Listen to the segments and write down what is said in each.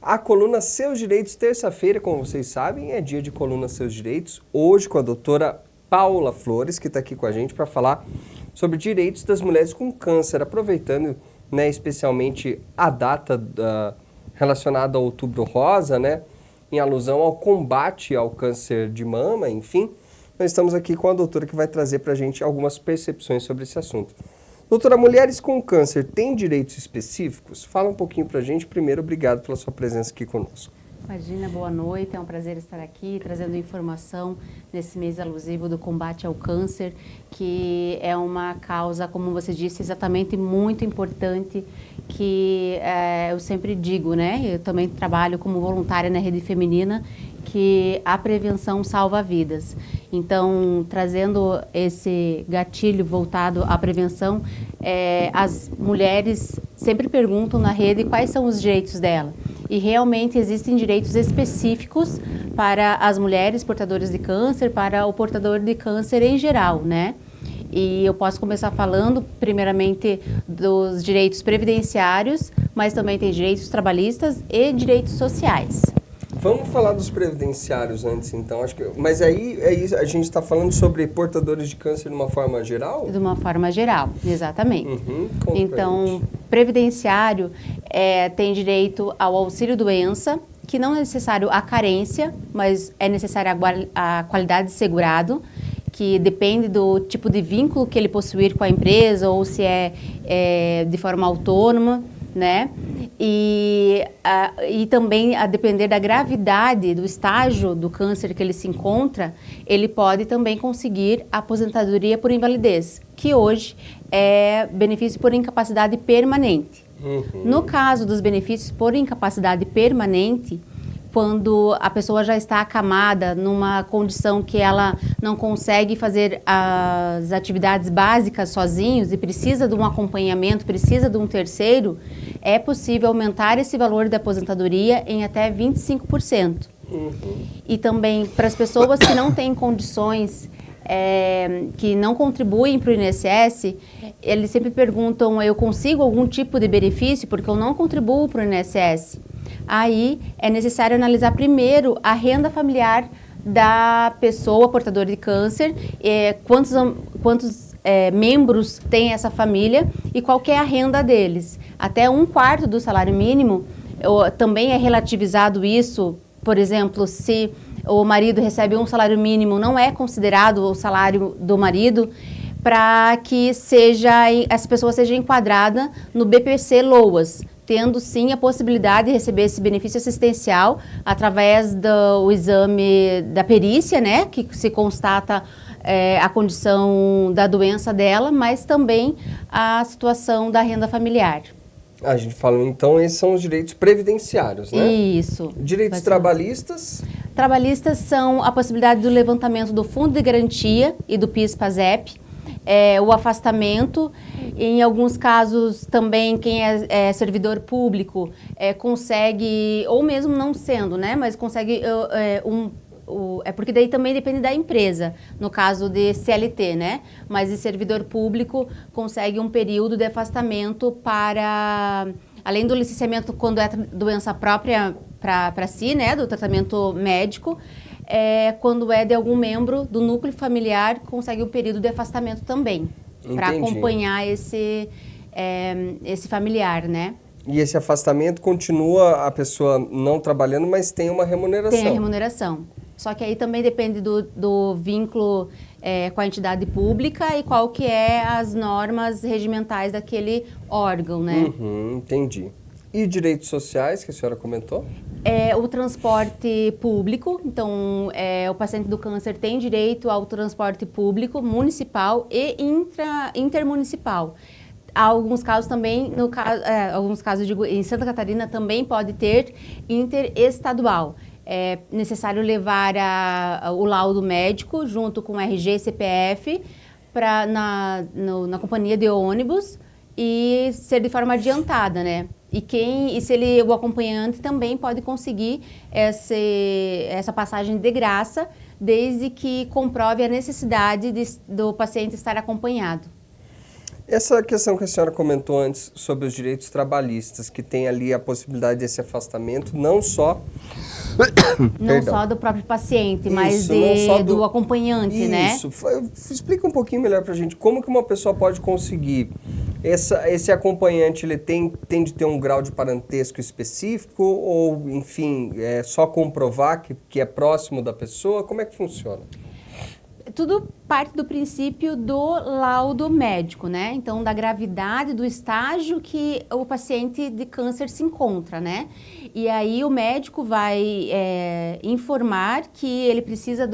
A coluna Seus Direitos, terça-feira, como vocês sabem, é dia de coluna Seus Direitos. Hoje com a doutora Paula Flores, que está aqui com a gente para falar sobre direitos das mulheres com câncer, aproveitando, né, especialmente a data relacionada ao Outubro Rosa, né, em alusão ao combate ao câncer de mama, enfim. Nós estamos aqui com a doutora que vai trazer para a gente algumas percepções sobre esse assunto. Doutora, mulheres com câncer têm direitos específicos? Fala um pouquinho para a gente. Primeiro, obrigado pela sua presença aqui conosco. Imagina, boa noite, é um prazer estar aqui trazendo informação nesse mês alusivo do combate ao câncer, que é uma causa, como você disse, exatamente muito importante, que eu sempre digo, né? Eu também trabalho como voluntária na Rede Feminina, que a prevenção salva vidas. Então, trazendo esse gatilho voltado à prevenção, as mulheres sempre perguntam na rede quais são os direitos dela. E realmente existem direitos específicos para as mulheres portadoras de câncer, para o portador de câncer em geral, né? E eu posso começar falando, primeiramente, dos direitos previdenciários, mas também tem direitos trabalhistas e direitos sociais. Vamos falar dos previdenciários antes, então. Mas aí a gente está falando sobre portadores de câncer de uma forma geral? De uma forma geral, exatamente. Então, previdenciário tem direito ao auxílio-doença, que não é necessário a carência, mas é necessária a qualidade de segurado, que depende do tipo de vínculo que ele possuir com a empresa ou se é de forma autônoma, né? E também, a depender da gravidade, do estágio do câncer que ele se encontra, ele pode também conseguir a aposentadoria por invalidez, que hoje é benefício por incapacidade permanente. No caso dos benefícios por incapacidade permanente, quando a pessoa já está acamada numa condição que ela não consegue fazer as atividades básicas sozinhos e precisa de um acompanhamento, precisa de um terceiro, é possível aumentar esse valor da aposentadoria em até 25%. E também para as pessoas que não têm condições, que não contribuem para o INSS, eles sempre perguntam, eu consigo algum tipo de benefício porque eu não contribuo para o INSS? Aí é necessário analisar primeiro a renda familiar da pessoa portadora de câncer, quantos membros tem essa família e qual que é a renda deles. Até 1/4 do salário mínimo, também é relativizado isso. Por exemplo, se o marido recebe um salário mínimo, não é considerado o salário do marido, para que essa pessoa seja enquadrada no BPC-LOAS, tendo sim a possibilidade de receber esse benefício assistencial através do exame da perícia, né, que se constata a condição da doença dela, mas também a situação da renda familiar. A gente falou, então, esses são os direitos previdenciários, né? Isso. Direitos trabalhistas? Trabalhistas são a possibilidade do levantamento do Fundo de Garantia e do PIS/PASEP, o afastamento. Em alguns casos também quem é servidor público consegue, ou mesmo não sendo, né, mas consegue porque daí também depende da empresa, no caso de CLT, né, mas de servidor público consegue um período de afastamento para, além do licenciamento quando é doença própria para si, né, do tratamento médico, quando é de algum membro do núcleo familiar, consegue um período de afastamento também, para acompanhar esse familiar, né? E esse afastamento continua a pessoa não trabalhando, mas tem uma remuneração. Tem a remuneração. Só que aí também depende do vínculo com a entidade pública e qual que é as normas regimentais daquele órgão, né? Entendi. E direitos sociais, que a senhora comentou? O transporte público. Então, o paciente do câncer tem direito ao transporte público municipal e intermunicipal. Há alguns casos também, alguns casos, digo, em Santa Catarina também pode ter interestadual. É necessário levar o laudo médico junto com o RG e CPF na companhia de ônibus e ser de forma adiantada, né? E se o acompanhante também pode conseguir essa passagem de graça, desde que comprove a necessidade do paciente estar acompanhado. Essa questão que a senhora comentou antes sobre os direitos trabalhistas, que tem ali a possibilidade desse afastamento, não só do próprio paciente, mas do acompanhante, né? Isso. Explica um pouquinho melhor pra gente como que uma pessoa pode conseguir. Esse acompanhante, ele tem de ter um grau de parentesco específico ou, enfim, é só comprovar que é próximo da pessoa? Como é que funciona? Tudo parte do princípio do laudo médico, né? Então, da gravidade, do estágio que o paciente de câncer se encontra, né? E aí o médico vai informar que ele precisa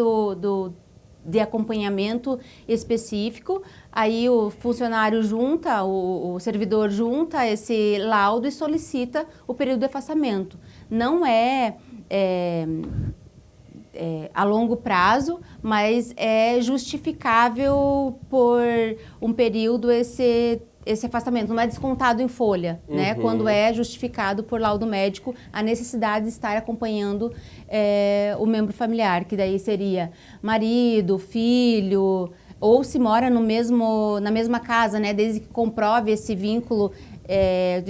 de acompanhamento específico, aí o funcionário junta, o servidor junta esse laudo e solicita o período de afastamento. Não a longo prazo, mas é justificável por um período esse afastamento. Não é descontado em folha, né? Quando é justificado por laudo médico a necessidade de estar acompanhando o membro familiar, que daí seria marido, filho, ou se mora na mesma casa, né? Desde que comprove esse vínculo,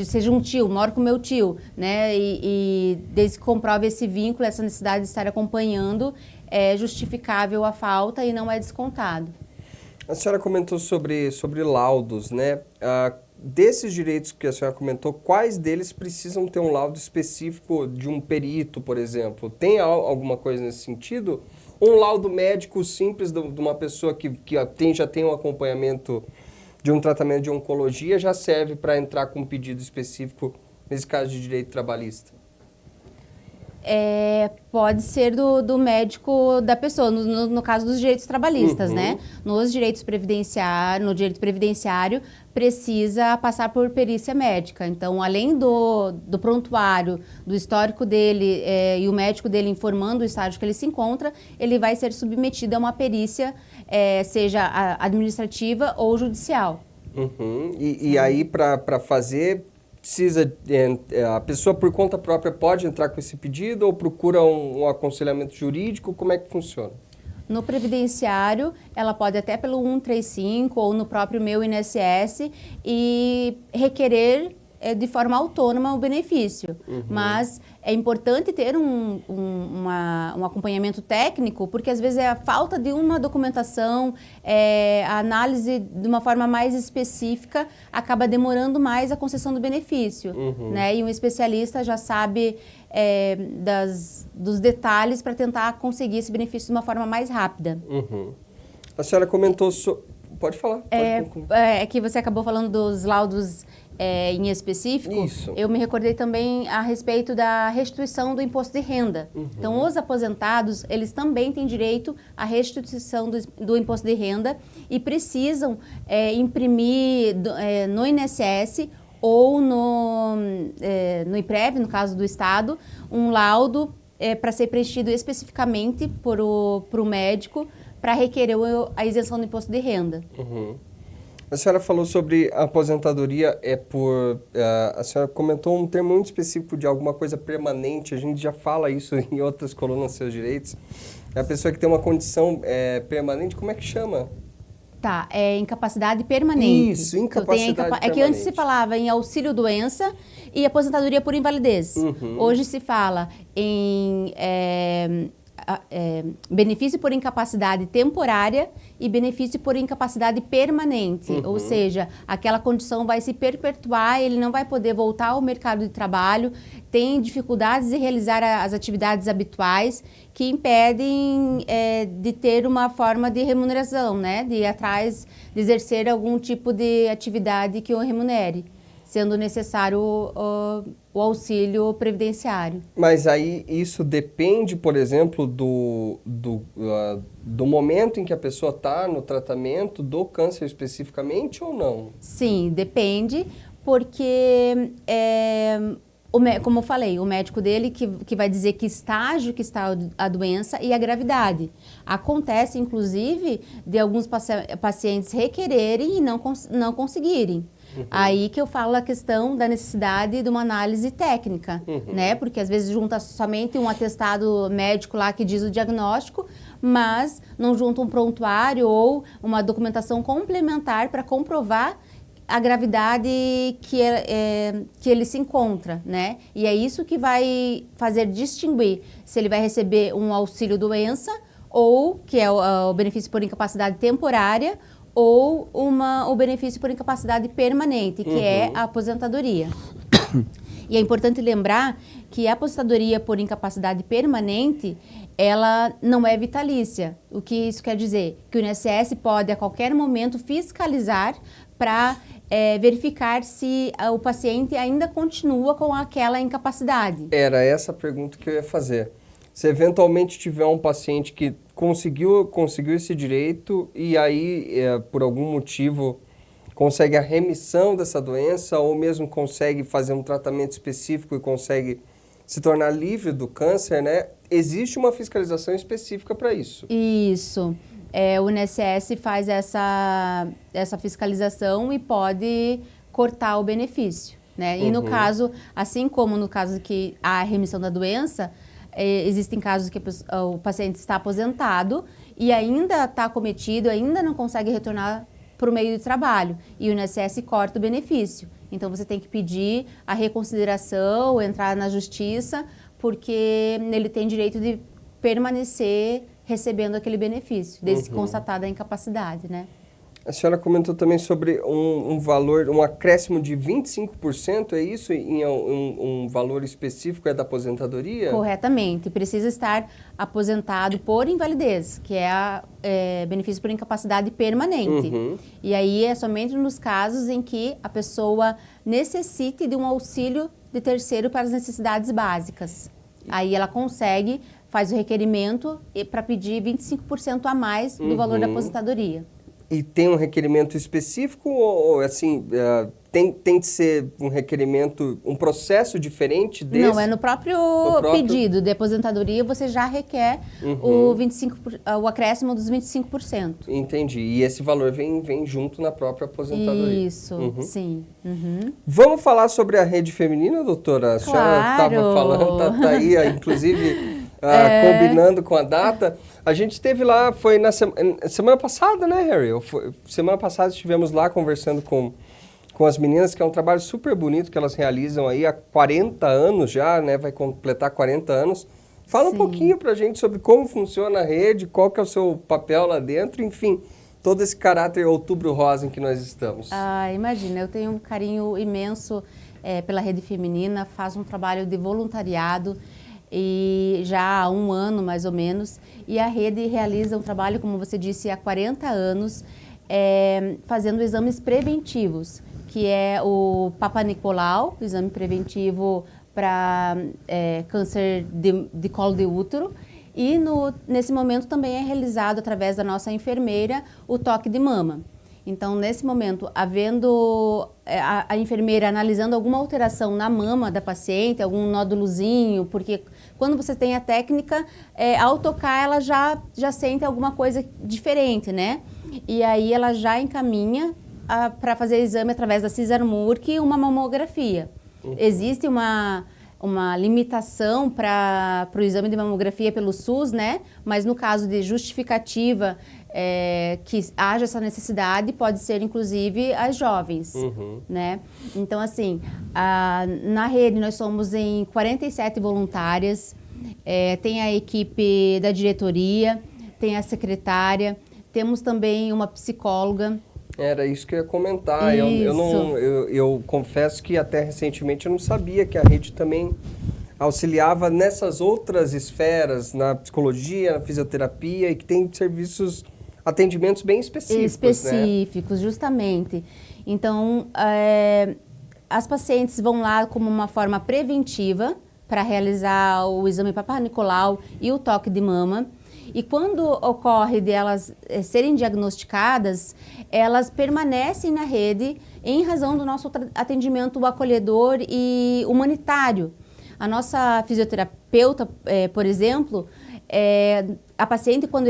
seja um tio, moro com meu tio, né? E desde que comprove esse vínculo, essa necessidade de estar acompanhando, é justificável a falta e não é descontado. A senhora comentou sobre laudos, né? Desses direitos que a senhora comentou, quais deles precisam ter um laudo específico de um perito, por exemplo? Tem alguma coisa nesse sentido? Um laudo médico simples de uma pessoa que já tem um acompanhamento de um tratamento de oncologia já serve para entrar com um pedido específico nesse caso de direito trabalhista? Pode ser do médico da pessoa, no caso dos direitos trabalhistas, né? No direito previdenciário, precisa passar por perícia médica. Então, além do prontuário, do histórico dele e o médico dele informando o estágio que ele se encontra, ele vai ser submetido a uma perícia, seja administrativa ou judicial. E aí, para fazer, a pessoa por conta própria pode entrar com esse pedido ou procura um aconselhamento jurídico? Como é que funciona? No previdenciário, ela pode até pelo 135 ou no próprio Meu INSS e requerer de forma autônoma o benefício. Mas é importante ter um acompanhamento técnico, porque às vezes é a falta de uma documentação, a análise de uma forma mais específica acaba demorando mais a concessão do benefício, né? E um especialista já sabe dos detalhes para tentar conseguir esse benefício de uma forma mais rápida. A senhora comentou Pode falar. É que você acabou falando dos laudos em específico. Isso. Eu me recordei também a respeito da restituição do imposto de renda. Então, os aposentados, eles também têm direito à restituição do imposto de renda e precisam imprimir no INSS ou no IPREV, no caso do Estado, um laudo para ser preenchido especificamente por o médico para requerer a isenção do imposto de renda. A senhora falou sobre a aposentadoria, a senhora comentou um termo muito específico de alguma coisa permanente, a gente já fala isso em outras colunas Seus Direitos. É a pessoa que tem uma condição permanente, como é que chama? Tá, incapacidade permanente. Isso, incapacidade permanente. É que antes se falava em auxílio-doença e aposentadoria por invalidez. Hoje se fala em benefício por incapacidade temporária e benefício por incapacidade permanente, ou seja, aquela condição vai se perpetuar, ele não vai poder voltar ao mercado de trabalho, tem dificuldades de realizar as atividades habituais que impedem de ter uma forma de remuneração, né? De ir atrás, de exercer algum tipo de atividade que o remunere, sendo necessário o auxílio previdenciário. Mas aí isso depende, por exemplo, do momento em que a pessoa está no tratamento do câncer especificamente ou não? Sim, depende, porque, como eu falei, o médico dele que vai dizer que estágio que está a doença e a gravidade. Acontece, inclusive, de alguns pacientes requererem e não conseguirem. Aí que eu falo a questão da necessidade de uma análise técnica, né? Porque às vezes junta somente um atestado médico lá que diz o diagnóstico, mas não junta um prontuário ou uma documentação complementar para comprovar a gravidade que ele se encontra, né? E é isso que vai fazer distinguir se ele vai receber um auxílio-doença ou, que é o benefício por incapacidade temporária, ou o benefício por incapacidade permanente, que é a aposentadoria. E é importante lembrar que a aposentadoria por incapacidade permanente, ela não é vitalícia. O que isso quer dizer? Que o INSS pode, a qualquer momento, fiscalizar para verificar se o paciente ainda continua com aquela incapacidade. Era essa a pergunta que eu ia fazer. Se eventualmente tiver um paciente que conseguiu esse direito e aí, por algum motivo, consegue a remissão dessa doença ou mesmo consegue fazer um tratamento específico e consegue se tornar livre do câncer, né? Existe uma fiscalização específica para isso. Isso. O INSS faz essa fiscalização e pode cortar o benefício, né? E no caso, assim como no caso que há a remissão da doença, existem casos que o paciente está aposentado e ainda está acometido, ainda não consegue retornar para o meio de trabalho e o INSS corta o benefício. Então, você tem que pedir a reconsideração, entrar na justiça, porque ele tem direito de permanecer recebendo aquele benefício, desde que constatada a incapacidade, né? A senhora comentou também sobre um valor, um acréscimo de 25%, é isso? Em um valor específico da aposentadoria? Corretamente. Precisa estar aposentado por invalidez, que é benefício por incapacidade permanente. E aí é somente nos casos em que a pessoa necessite de um auxílio de terceiro para as necessidades básicas. Aí ela consegue, faz o requerimento para pedir 25% a mais do valor da aposentadoria. E tem um requerimento específico ou assim, tem de ser um requerimento, um processo diferente desse? Não, é no próprio pedido de aposentadoria você já requer o acréscimo dos 25%. Entendi. E esse valor vem junto na própria aposentadoria. Isso, sim. Vamos falar sobre a rede feminina, doutora? A senhora estava falando, tá aí, inclusive... combinando com a data. A gente esteve lá, foi na semana passada, né, Harry? Semana passada estivemos lá conversando com as meninas, que é um trabalho super bonito que elas realizam aí há 40 anos já, né? Vai completar 40 anos. Fala um pouquinho pra gente sobre como funciona a rede, qual que é o seu papel lá dentro, enfim, todo esse caráter outubro rosa em que nós estamos. Imagina, eu tenho um carinho imenso pela rede feminina, faço um trabalho de voluntariado, e já há 1 ano, mais ou menos, e a rede realiza um trabalho, como você disse, há 40 anos, fazendo exames preventivos, que é o Papa Nicolau, o exame preventivo para câncer de colo de útero, e nesse momento também é realizado através da nossa enfermeira o toque de mama. Então, nesse momento, havendo a enfermeira analisando alguma alteração na mama da paciente, algum nódulozinho, porque quando você tem a técnica, ao tocar ela já sente alguma coisa diferente, né? E aí ela já encaminha para fazer exame através da Cesar-Murch, uma mamografia. Existe uma limitação para o exame de mamografia pelo SUS, né? Mas no caso de justificativa que haja essa necessidade, pode ser inclusive as jovens, né? Então, assim, na rede nós somos em 47 voluntárias, tem a equipe da diretoria, tem a secretária, temos também uma psicóloga. Era isso que eu ia comentar. Eu confesso que até recentemente eu não sabia que a rede também auxiliava nessas outras esferas, na psicologia, na fisioterapia, e que tem atendimentos bem específicos, né? Justamente. Então, as pacientes vão lá como uma forma preventiva para realizar o exame Papa Nicolau e o toque de mama. E quando ocorre delas serem diagnosticadas, elas permanecem na rede em razão do nosso atendimento acolhedor e humanitário. A nossa fisioterapeuta, por exemplo, a paciente, quando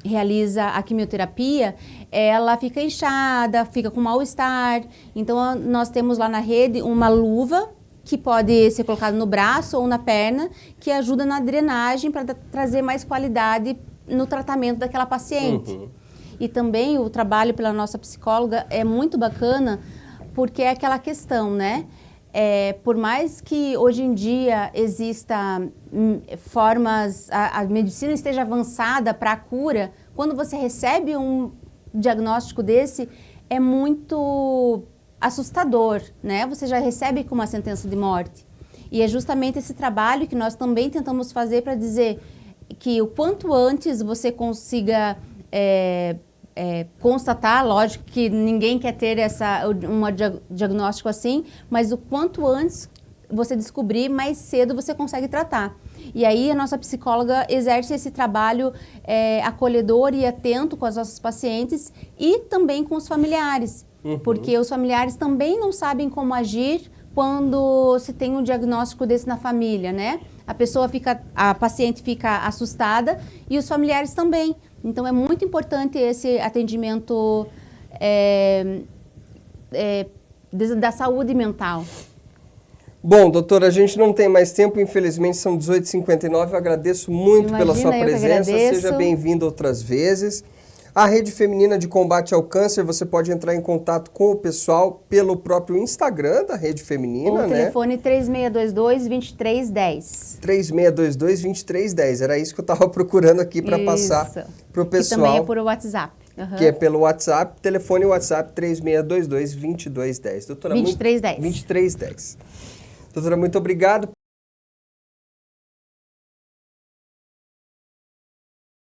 realiza a quimioterapia, ela fica inchada, fica com mal-estar. Então, nós temos lá na rede uma luva que pode ser colocada no braço ou na perna, que ajuda na drenagem para trazer mais qualidade no tratamento daquela paciente. E também o trabalho pela nossa psicóloga é muito bacana, porque é aquela questão, né? Por mais que hoje em dia exista formas, a medicina esteja avançada para a cura, quando você recebe um diagnóstico desse, é muito assustador, né? Você já recebe com uma sentença de morte. E é justamente esse trabalho que nós também tentamos fazer para dizer que o quanto antes você consiga constatar, lógico que ninguém quer ter um diagnóstico assim, mas o quanto antes você descobrir, mais cedo você consegue tratar. E aí a nossa psicóloga exerce esse trabalho acolhedor e atento com as nossas pacientes e também com os familiares, porque os familiares também não sabem como agir quando se tem um diagnóstico desse na família, né? A paciente fica assustada e os familiares também. Então é muito importante esse atendimento da saúde mental. Bom, doutora, a gente não tem mais tempo, infelizmente são 18h59, eu agradeço muito pela sua presença, seja bem-vindo outras vezes. A Rede Feminina de Combate ao Câncer, você pode entrar em contato com o pessoal pelo próprio Instagram da Rede Feminina, o telefone 3622-2310. 3622-2310, era isso que eu estava procurando aqui para passar para o pessoal. Que também é por WhatsApp. Que é pelo WhatsApp, telefone WhatsApp 3622-2210. Doutora, 2310. 2310. Doutora, muito obrigado.